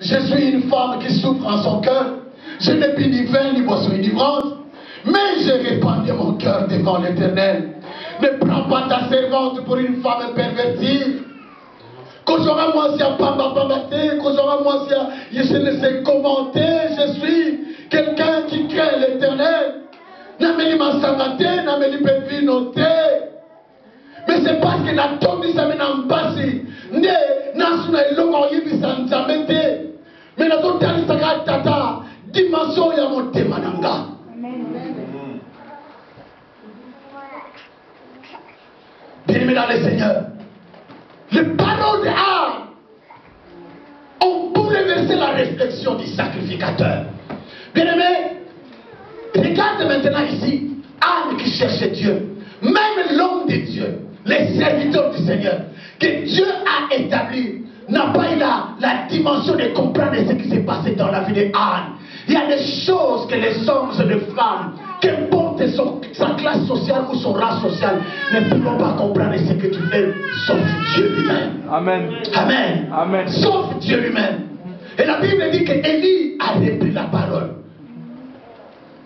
je suis une femme qui souffre en son cœur. Je n'ai plus ni vin ni boisson enivrante, mais j'ai répandu mon cœur devant l'Éternel. Ne prends pas ta servante pour une femme pervertie. Qu'aujourd'hui, moi, si à Pamba-Pambaté, qu'aujourd'hui, moi, si à je ne sais commenter, je suis quelqu'un qui craint l'Éternel. N'amène ma sangaté, n'amène pas vie noté. Mais c'est parce que la tombe ça mène en bas, né, national logo yibi sanzamete. Mais la tombe tali saka tata, dimension ya monte mananga. Bien-aimés dans le Seigneur, les paroles de Anne ont bouleversé la réflexion du sacrificateur. Bien-aimés, regarde maintenant ici, Anne qui cherchait Dieu, même l'homme de Dieu, les serviteurs du Seigneur, que Dieu a établi, n'a pas eu la dimension de comprendre ce qui s'est passé dans la vie d'Anne. Il y a des choses que les hommes et les femmes, qu'importe sa classe sociale ou son race sociale, ne pourront pas comprendre ce que tu fais, sauf Dieu lui-même. Amen. Amen. Amen. Sauf Dieu lui-même. Et la Bible dit qu'Élie a repris la parole.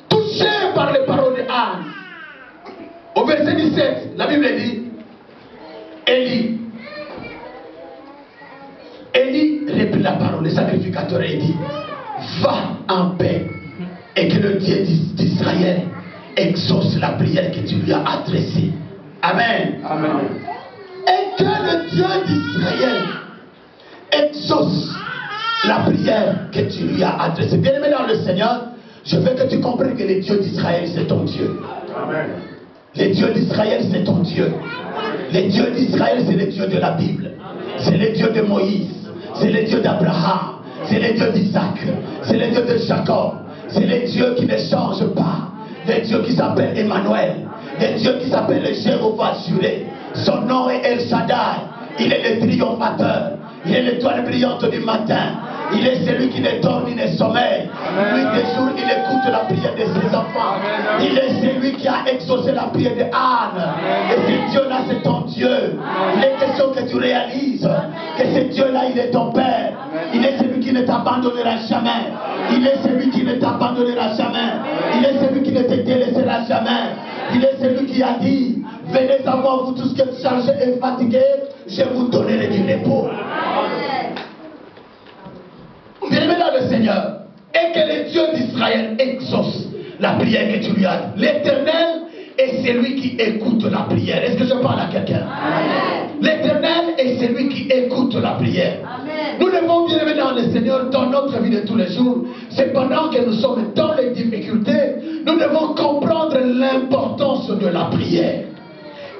Touché par les paroles d'Anne. Au verset 17, la Bible dit, Élie reprit la parole, le sacrificateur, et dit, va en paix et que le Dieu d'Israël exauce la prière que tu lui as adressée. Amen. Amen. Et que le Dieu d'Israël exauce la prière que tu lui as adressée. Bien-aimé dans le Seigneur, je veux que tu comprennes que le Dieu d'Israël, c'est ton Dieu. Amen. Le Dieu d'Israël, c'est ton Dieu. Le Dieu d'Israël, c'est le Dieu de la Bible. C'est le Dieu de Moïse. C'est le Dieu d'Abraham. C'est le Dieu d'Isaac. C'est le Dieu de Jacob. C'est le Dieu qui ne change pas. Le Dieu qui s'appelle Emmanuel. Le Dieu qui s'appelle le Jéhovah Jireh. Son nom est El Shaddai. Il est le triomphateur. Il est l'étoile brillante du matin. Il est celui qui ne dort ni ne sommeille. Nuit et jour, il écoute la prière de ses enfants. Il est celui qui a exaucé la prière de Anne. Et ce Dieu-là, c'est ton Dieu. Il est question que tu réalises que ce Dieu-là, il est ton Père. Il est celui qui ne t'abandonnera jamais. Il est celui qui ne t'abandonnera jamais. Il est celui qui ne te délaissera jamais. Il est celui qui a dit, venez à moi, vous tous qui êtes chargés et fatigués, je vous donnerai du repos. Bien-aimé dans le Seigneur, et que le Dieu d'Israël exauce la prière que tu lui as. L'Éternel est celui qui écoute la prière. Est-ce que je parle à quelqu'un? L'Éternel est celui qui écoute la prière. Amen. Nous devons, bien-aimés dans le Seigneur, dans notre vie de tous les jours, c'est pendant que nous sommes dans les difficultés, nous devons comprendre l'importance de la prière.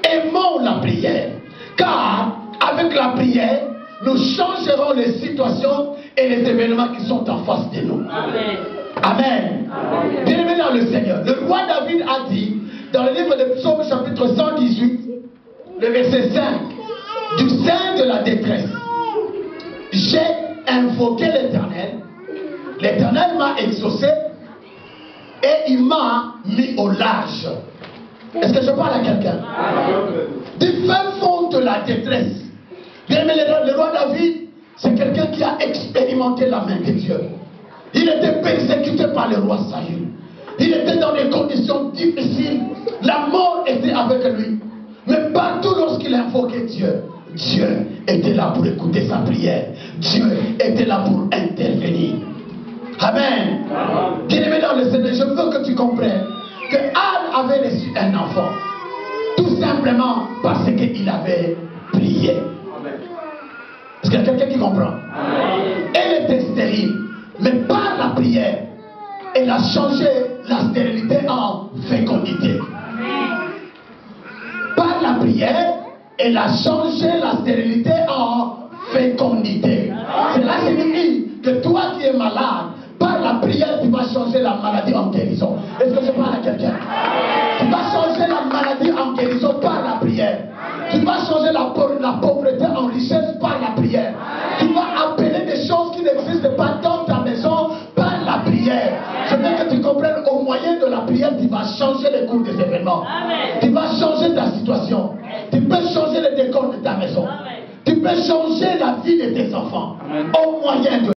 Aimons la prière, car avec la prière, nous changerons les situations et les événements qui sont en face de nous. Amen. Amen. Amen. Bien-aimé dans le Seigneur, le roi David a dit, dans le livre de Psaume chapitre 118, le verset 5, du sein de la détresse, j'ai invoqué l'Éternel, l'Éternel m'a exaucé et il m'a mis au large. Est-ce que je parle à quelqu'un? Du fin fond de la détresse. Bien aimé, le roi David, c'est quelqu'un qui a expérimenté la main de Dieu. Il était persécuté par le roi Saül. Il était dans des conditions difficiles. La mort était avec lui. Mais partout lorsqu'il invoquait Dieu, Dieu était là pour écouter sa prière. Dieu était là pour intervenir. Amen. Bien-aimé dans le Seigneur, je veux que tu comprennes que Anne avait reçu un enfant. Tout simplement parce qu'il avait prié. Est-ce qu'il y a quelqu'un qui comprend? Elle était stérile. Mais par la prière, elle a changé la stérilité en fécondité. Par la prière, elle a changé la stérilité en fécondité. Cela signifie que toi qui es malade, par la prière, tu vas changer la maladie en guérison. Est-ce que je parle à quelqu'un? Tu vas changer la maladie en guérison par la prière. Tu vas changer la pauvreté en richesse par la prière. Tu vas appeler des choses qui n'existent pas dans ta maison par la prière. Je veux que tu comprennes, au moyen de la prière, tu vas changer les cours des événements. Tu vas changer ta situation. Tu peux changer le décor de ta maison. Tu peux changer la vie de tes enfants. Au moyen de